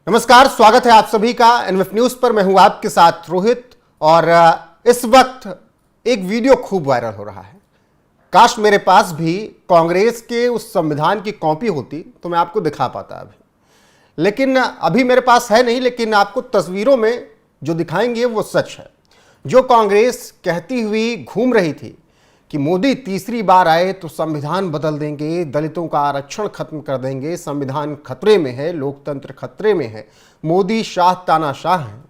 नमस्कार, स्वागत है आप सभी का एनएफ न्यूज पर। मैं हूं आपके साथ रोहित और इस वक्त एक वीडियो खूब वायरल हो रहा है। काश मेरे पास भी कांग्रेस के उस संविधान की कॉपी होती तो मैं आपको दिखा पाता अभी, लेकिन अभी मेरे पास है नहीं। लेकिन आपको तस्वीरों में जो दिखाएंगे वो सच है। जो कांग्रेस कहती हुई घूम रही थी कि मोदी तीसरी बार आए तो संविधान बदल देंगे, दलितों का आरक्षण खत्म कर देंगे, संविधान खतरे में है, लोकतंत्र खतरे में है, मोदी शाह तानाशाह हैं,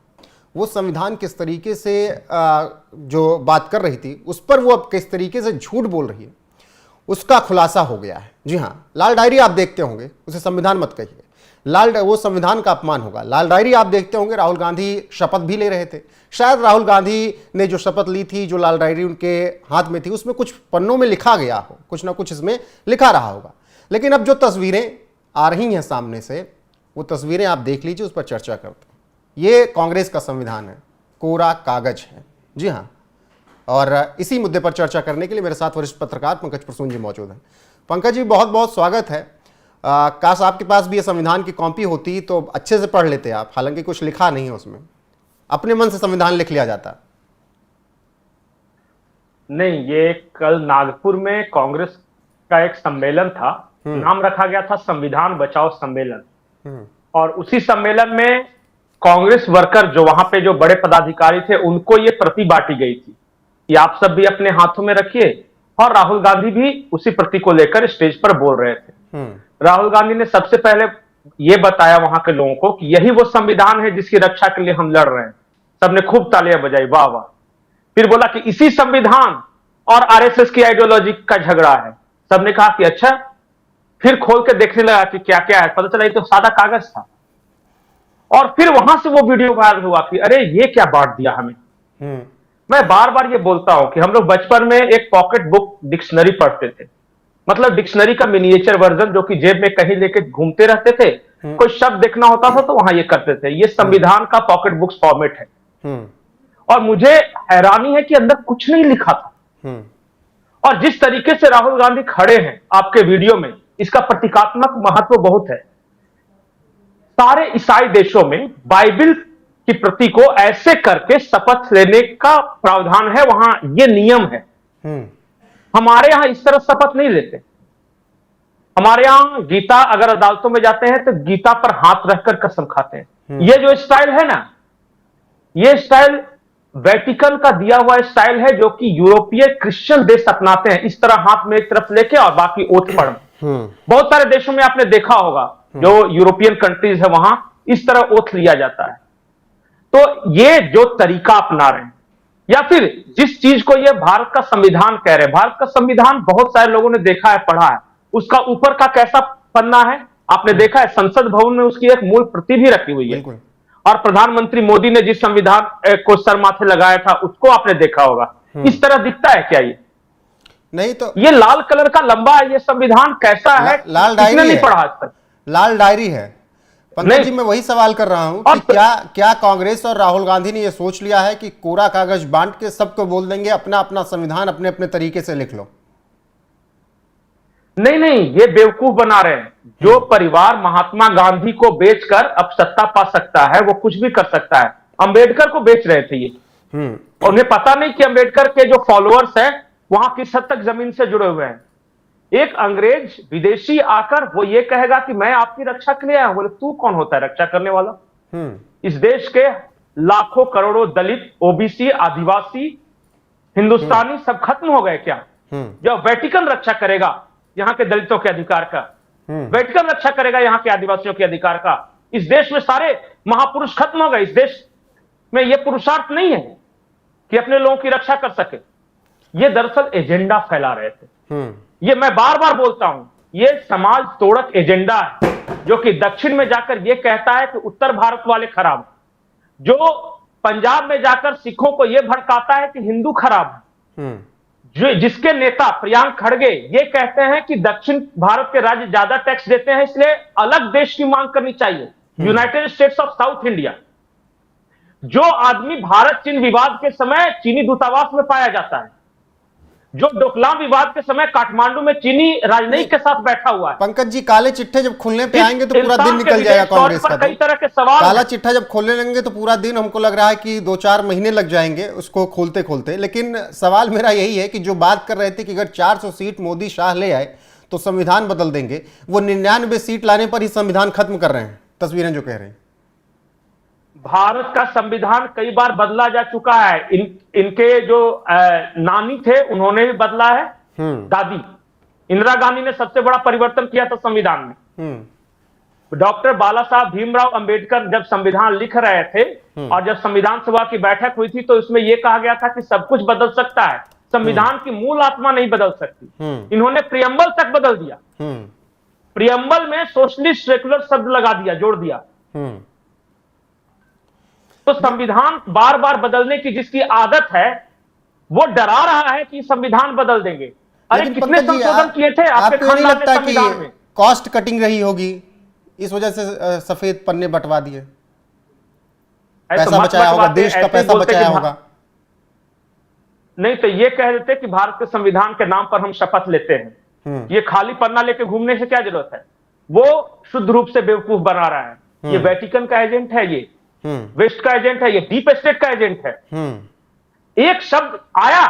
वो संविधान किस तरीके से जो बात कर रही थी उस पर वो अब किस तरीके से झूठ बोल रही है, उसका खुलासा हो गया है। जी हाँ, लाल डायरी आप देखते होंगे, उसे संविधान मत कहिए, वो संविधान का अपमान होगा। लाल डायरी आप देखते होंगे, राहुल गांधी शपथ भी ले रहे थे। शायद राहुल गांधी ने जो शपथ ली थी, जो लाल डायरी उनके हाथ में थी, उसमें कुछ पन्नों में लिखा गया हो, कुछ ना कुछ इसमें लिखा रहा होगा। लेकिन अब जो तस्वीरें आ रही हैं सामने से, वो तस्वीरें आप देख लीजिए, उस पर चर्चा करते हैं। ये कांग्रेस का संविधान है, कोरा कागज है। जी हाँ, और इसी मुद्दे पर चर्चा करने के लिए मेरे साथ वरिष्ठ पत्रकार पंकज प्रसून जी मौजूद हैं। पंकज जी, बहुत बहुत स्वागत है। काश आपके पास भी ये संविधान की कॉपी होती तो अच्छे से पढ़ लेते आप, हालांकि कुछ लिखा नहीं है उसमें, अपने मन से संविधान लिख लिया जाता। नहीं, ये कल नागपुर में कांग्रेस का एक सम्मेलन था, नाम रखा गया था संविधान बचाओ सम्मेलन। और उसी सम्मेलन में कांग्रेस वर्कर जो वहां पे जो बड़े पदाधिकारी थे, उनको ये प्रति बांटी गई थी कि आप सब भी अपने हाथों में रखिए। और राहुल गांधी भी उसी प्रति को लेकर स्टेज पर बोल रहे थे। राहुल गांधी ने सबसे पहले ये बताया वहां के लोगों को कि यही वो संविधान है जिसकी रक्षा के लिए हम लड़ रहे हैं। सबने खूब तालियां बजाई, वाह वाह। फिर बोला कि इसी संविधान और आरएसएस की आइडियोलॉजी का झगड़ा है। सबने कहा कि अच्छा। फिर खोल के देखने लगा कि क्या क्या है, पता चला ये तो सादा कागज था। और फिर वहां से वो वीडियो वायरल हुआ कि अरे ये क्या बांट दिया हमें। मैं बार बार ये बोलता हूं कि हम लोग बचपन में एक पॉकेट बुक डिक्शनरी पढ़ते थे, मतलब डिक्शनरी का मिनिएचर वर्जन, जो कि जेब में कहीं लेके घूमते रहते थे। कोई शब्द देखना होता था तो वहां ये करते थे। ये संविधान का पॉकेट बुक्स फॉर्मेट है। और मुझे हैरानी है कि अंदर कुछ नहीं लिखा था। और जिस तरीके से राहुल गांधी खड़े हैं आपके वीडियो में, इसका प्रतीकात्मक महत्व बहुत है। सारे ईसाई देशों में बाइबल की प्रति को ऐसे करके शपथ लेने का प्रावधान है, वहां यह नियम है। हमारे यहां इस तरह शपथ नहीं लेते। हमारे यहां गीता, अगर अदालतों में जाते हैं तो गीता पर हाथ रखकर कसम खाते हैं। ये जो स्टाइल है ना, ये स्टाइल वेटिकन का दिया हुआ स्टाइल है, जो कि यूरोपीय क्रिश्चियन देश अपनाते हैं। इस तरह हाथ में एक तरफ लेके और बाकी ओथ पढ़। बहुत सारे देशों में आपने देखा होगा, जो यूरोपियन कंट्रीज है, वहां इस तरह ओथ लिया जाता है। तो ये जो तरीका अपना रहे हैं, या फिर जिस चीज को ये भारत का संविधान कह रहे हैं, भारत का संविधान बहुत सारे लोगों ने देखा है, पढ़ा है। उसका ऊपर का कैसा पन्ना है आपने देखा है, संसद भवन में उसकी एक मूल प्रति भी रखी हुई है। और प्रधानमंत्री मोदी ने जिस संविधान को सर माथे लगाया था, उसको आपने देखा होगा। इस तरह दिखता है क्या ये? नहीं। तो ये लाल कलर का लंबा है, ये संविधान कैसा है? लाल डायरी नहीं पढ़ा आज तक। लाल डायरी है। पंकज जी, मैं वही सवाल कर रहा हूं कि क्या कांग्रेस और राहुल गांधी ने यह सोच लिया है कि कोरा कागज बांट के सबको बोल देंगे अपना अपना संविधान अपने अपने तरीके से लिख लो? नहीं, ये बेवकूफ बना रहे हैं। जो परिवार महात्मा गांधी को बेचकर अब सत्ता पा सकता है, वो कुछ भी कर सकता है। अंबेडकर को बेच रहे थे ये। उन्हें पता नहीं कि अंबेडकर के जो फॉलोअर्स हैं वहां किस हद तक जमीन से जुड़े हुए हैं। एक अंग्रेज विदेशी आकर वो ये कहेगा कि मैं आपकी रक्षा के लिए आया हूं। बोले तू कौन होता है रक्षा करने वाला? इस देश के लाखों करोड़ों दलित, ओबीसी, आदिवासी, हिंदुस्तानी सब खत्म हो गए क्या? जब वेटिकन रक्षा करेगा यहां के दलितों के अधिकार का, वेटिकन रक्षा करेगा यहां के आदिवासियों के अधिकार का, इस देश में सारे महापुरुष खत्म हो गए। इस देश में यह पुरुषार्थ नहीं है कि अपने लोगों की रक्षा कर सके। ये दरअसल एजेंडा फैला रहे थे। ये मैं बार बार बोलता हूं, ये समाज तोड़क एजेंडा है, जो कि दक्षिण में जाकर यह कहता है कि उत्तर भारत वाले खराब, जो पंजाब में जाकर सिखों को यह भड़काता है कि हिंदू खराब है, जो जिसके नेता प्रियांक खड़गे ये कहते हैं कि दक्षिण भारत के राज्य ज्यादा टैक्स देते हैं, इसलिए अलग देश की मांग करनी चाहिए, United states of south India. जो आदमी भारत चीन विवाद के समय चीनी दूतावास में पाया जाता है, जो डोकलाम विवाद के समय काठमांडू में चीनी राजनयिक के साथ बैठा हुआ है। पंकज जी, काले चिट्ठे जब खुलने पे आएंगे तो पूरा दिन इंसान के निकल जाएगा विदेश दौरे कांग्रेस पर का। कई तरह के सवाल काला हैं। चिट्ठा जब खोलने लगेंगे तो पूरा दिन, हमको लग रहा है कि 2-4 महीने लग जाएंगे उसको खोलते खोलते। लेकिन सवाल मेरा यही है कि जो बात कर रहे थे कि अगर 400 सीट मोदी शाह ले आए तो संविधान बदल देंगे, वो 99 सीट लाने पर ही संविधान खत्म कर रहे हैं, तस्वीरें जो कह रहे हैं। भारत का संविधान कई बार बदला जा चुका है। इनके जो नानी थे उन्होंने भी बदला है। दादी इंदिरा गांधी ने सबसे बड़ा परिवर्तन किया था संविधान में। डॉक्टर बाला साहब भीमराव अंबेडकर जब संविधान लिख रहे थे और जब संविधान सभा की बैठक हुई थी तो इसमें यह कहा गया था कि सब कुछ बदल सकता है, संविधान की मूल आत्मा नहीं बदल सकती। इन्होंने प्रियम्बल तक बदल दिया। प्रियम्बल में सोशलिस्ट सेकुलर शब्द लगा दिया, जोड़ दिया। तो संविधान बार बार बदलने की जिसकी आदत है वो डरा रहा है कि संविधान बदल देंगे। अरे कितने संशोधन किए थे आपके खानदान ने संविधान में? कॉस्ट कटिंग रही होगी, इस वजह से सफेद पन्ने बंटवा दिए, पैसा बचाया होगा, देश का पैसा बचाया होगा। नहीं तो ये कह देते कि भारत के संविधान के नाम पर हम शपथ लेते हैं। ये खाली पन्ना लेके घूमने से क्या जरूरत है? वो शुद्ध रूप से बेवकूफ बना रहा है। ये वेटिकन का एजेंट है, ये वेस्ट का एजेंट है, ये डीप स्टेट का एजेंट है। एक शब्द आया,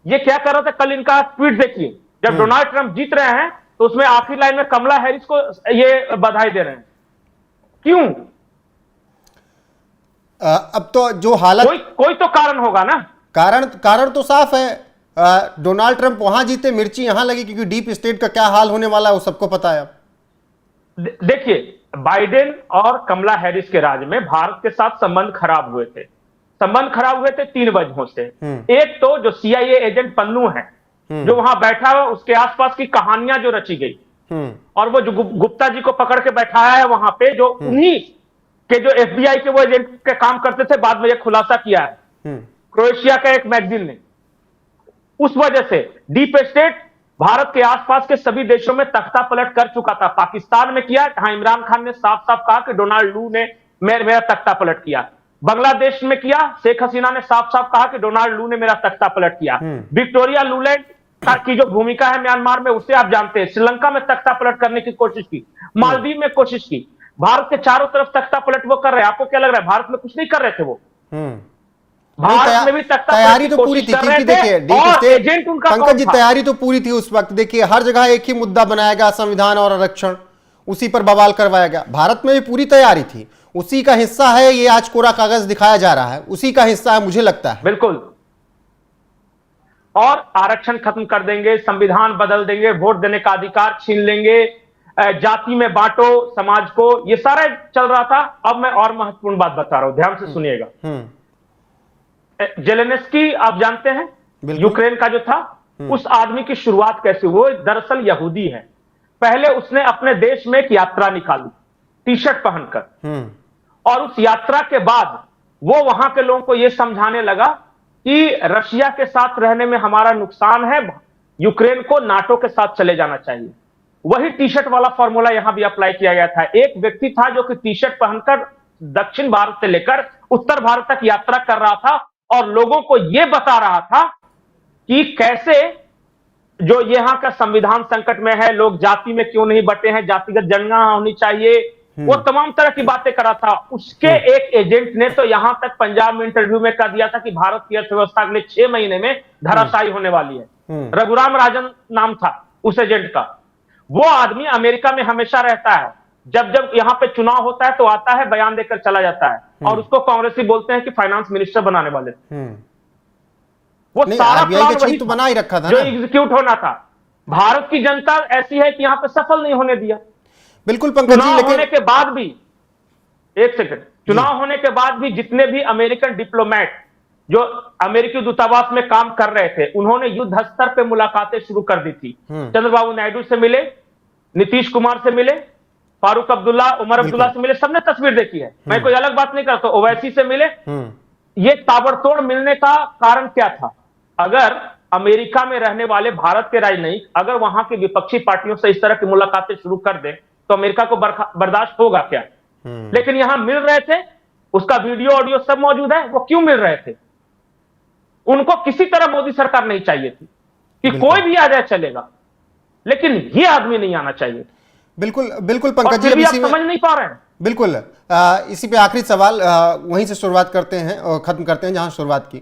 ये क्या कर रहा था कल, इनका ट्वीट देखिए, जब डोनाल्ड ट्रंप जीत रहे हैं तो उसमें आखिरी लाइन में कमला हैरिस को ये बधाई दे रहे हैं। क्यों? अब तो जो हालत, कोई तो कारण होगा ना। कारण तो साफ है। डोनाल्ड ट्रंप वहां जीते, मिर्ची यहां लगी, क्योंकि डीप स्टेट का क्या हाल होने वाला है वो सबको पता है। अब देखिए, बाइडेन और कमला हैरिस के राज में भारत के साथ संबंध खराब हुए थे। संबंध खराब हुए थे 3 वजहों से। एक तो जो CIA एजेंट पन्नू है, जो वहां बैठा हुआ, उसके आसपास की कहानियां जो रची गई, और वो जो गुप्ता जी को पकड़ के बैठाया है वहां पे, जो उन्हीं के जो FBI के वो एजेंट के काम करते थे, बाद में ये खुलासा किया है क्रोएशिया का एक मैगजीन ने। उस वजह से डीप स्टेट भारत के आसपास के सभी देशों में तख्ता पलट कर चुका था। पाकिस्तान में किया, जहां इमरान खान ने साफ साफ कहा कि डोनाल्ड लू ने मेरा तख्ता पलट किया। बांग्लादेश में किया, शेख हसीना ने साफ साफ कहा कि डोनाल्ड लू ने मेरा तख्ता पलट किया। विक्टोरिया लूलैंड की जो भूमिका है म्यांमार में, उसे आप जानते हैं। श्रीलंका में तख्ता पलट करने की कोशिश की, मालदीव में कोशिश की। भारत के चारों तरफ तख्ता पलट वो कर रहे हैं। आपको क्या लग रहा है भारत में कुछ नहीं कर रहे थे वो? भारत में भी तैयारी तो पूरी थी, क्योंकि देखिए डीप स्टेट, पंकज जी, तैयारी तो पूरी थी उस वक्त। देखिए हर जगह एक ही मुद्दा बनाया गया, संविधान और आरक्षण, उसी पर बवाल करवाया गया। भारत में भी पूरी तैयारी थी, उसी का हिस्सा है ये आज कोरा कागज दिखाया जा रहा है, उसी का हिस्सा है मुझे लगता है। बिल्कुल। और आरक्षण खत्म कर देंगे, संविधान बदल देंगे, वोट देने का अधिकार छीन लेंगे, जाति में बांटो समाज को, ये सारा चल रहा था। अब मैं और महत्वपूर्ण बात बता रहा हूं, ध्यान से सुनिएगा। जेलेंस्की आप जानते हैं, यूक्रेन का जो था, उस आदमी की शुरुआत कैसे? वो दरअसल यहूदी है। पहले उसने अपने देश में एक यात्रा निकाली टी शर्ट पहनकर, और उस यात्रा के बाद वो वहां के लोगों को यह समझाने लगा कि रशिया के साथ रहने में हमारा नुकसान है, यूक्रेन को नाटो के साथ चले जाना चाहिए। वही टी शर्ट वाला फॉर्मूला यहां भी अप्लाई किया गया था। एक व्यक्ति था जो कि टी शर्ट पहनकर दक्षिण भारत से लेकर उत्तर भारत तक यात्रा कर रहा था और लोगों को यह बता रहा था कि कैसे जो यहां का संविधान संकट में है, लोग जाति में क्यों नहीं बटे हैं, जातिगत जनगणना होनी चाहिए, वो तमाम तरह की बातें कर रहा था। उसके एक एजेंट ने तो यहां तक पंजाब में इंटरव्यू में कह दिया था कि भारत की अर्थव्यवस्था अगले 6 महीने में धराशायी होने वाली है। रघुराम राजन नाम था उस एजेंट का। वो आदमी अमेरिका में हमेशा रहता है, जब जब यहां पे चुनाव होता है तो आता है, बयान देकर चला जाता है, और उसको कांग्रेसी बोलते हैं कि फाइनेंस मिनिस्टर बनाने वाले। वो सारा प्लान वही तो बना ही रखा था जो एग्जीक्यूट होना था। भारत की जनता ऐसी है कि यहां पे सफल नहीं होने दिया। बिल्कुल पंकज जी, चुनाव होने के बाद भी, एक सेकंड, चुनाव होने के बाद भी जितने भी अमेरिकन डिप्लोमेट जो अमेरिकी दूतावास में काम कर रहे थे, उन्होंने युद्ध स्तर पे मुलाकातें शुरू कर दी थी। चंद्रबाबू नायडू से मिले, नीतीश कुमार से मिले, फारूक अब्दुल्ला, उमर अब्दुल्ला से मिले, सबने तस्वीर देखी है, मैं कोई अलग बात नहीं करता। ओवैसी से मिले। ये ताबड़तोड़ मिलने का कारण क्या था? अगर अमेरिका में रहने वाले भारत के राजनयिक अगर वहां की विपक्षी पार्टियों से इस तरह की मुलाकातें शुरू कर दे तो अमेरिका को बर्दाश्त होगा क्या? लेकिन यहां मिल रहे थे, उसका वीडियो ऑडियो सब मौजूद है। वो क्यों मिल रहे थे? उनको किसी तरह मोदी सरकार नहीं चाहिए थी। कि कोई भी आ जाए चलेगा, लेकिन ये आदमी नहीं आना चाहिए। बिल्कुल बिल्कुल और पंकज जी, फिर अब भी आप इसी में समझ नहीं पा रहे हैं। बिल्कुल इसी पे आखिरी सवाल वहीं से शुरुआत करते हैं और खत्म करते हैं जहां शुरुआत की।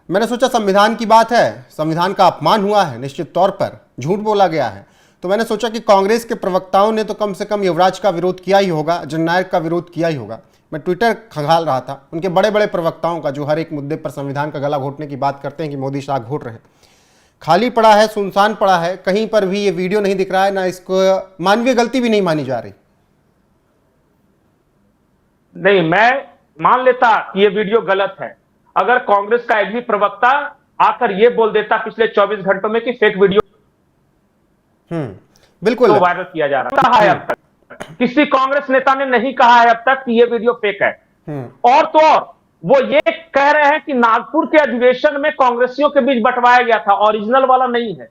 मैंने सोचा संविधान की बात है, संविधान का अपमान हुआ है, निश्चित तौर पर झूठ बोला गया है, तो मैंने सोचा कि कांग्रेस के प्रवक्ताओं ने तो कम से कम युवराज का विरोध किया ही होगा, जननायक का विरोध किया ही होगा। मैं ट्विटर खंगाल रहा था उनके बड़े बड़े प्रवक्ताओं का, जो हर एक मुद्दे पर संविधान का गला घोटने की बात करते हैं कि मोदी शाह घोट रहे हैं। खाली पड़ा है, सुनसान पड़ा है, कहीं पर भी ये वीडियो नहीं दिख रहा है, ना इसको मानवीय गलती भी नहीं मानी जा रही। नहीं, मैं मान लेता कि ये वीडियो गलत है अगर कांग्रेस का एक भी प्रवक्ता आकर ये बोल देता पिछले 24 घंटों में कि फेक वीडियो बिल्कुल तो वायरल किया जा रहा है। अब तक किसी कांग्रेस नेता ने नहीं कहा है अब तक कि ये वीडियो फेक है। और तो और वो ये कह रहे हैं कि नागपुर के अधिवेशन में कांग्रेसियों के बीच बंटवाया गया था, ओरिजिनल वाला नहीं है।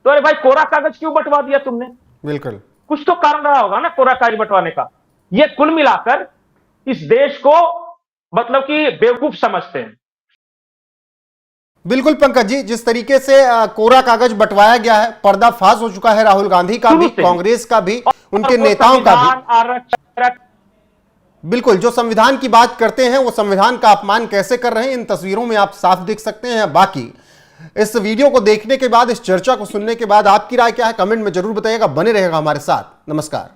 तो अरे भाई, कोरा कागज क्यों बंटवा दिया तुमने? बिल्कुल, कुछ तो कारण रहा होगा ना कोरा कागज बंटवाने का। ये कुल मिलाकर इस देश को मतलब कि बेवकूफ समझते हैं। बिल्कुल पंकज जी, जिस तरीके से कोरा कागज बंटवाया गया है, पर्दाफाश हो चुका है राहुल गांधी का भी, कांग्रेस का भी, उनके नेताओं का भी। बिल्कुल, जो संविधान की बात करते हैं वो संविधान का अपमान कैसे कर रहे हैं, इन तस्वीरों में आप साफ देख सकते हैं। बाकी इस वीडियो को देखने के बाद, इस चर्चा को सुनने के बाद आपकी राय क्या है, कमेंट में जरूर बताइएगा। बने रहेगा हमारे साथ। नमस्कार।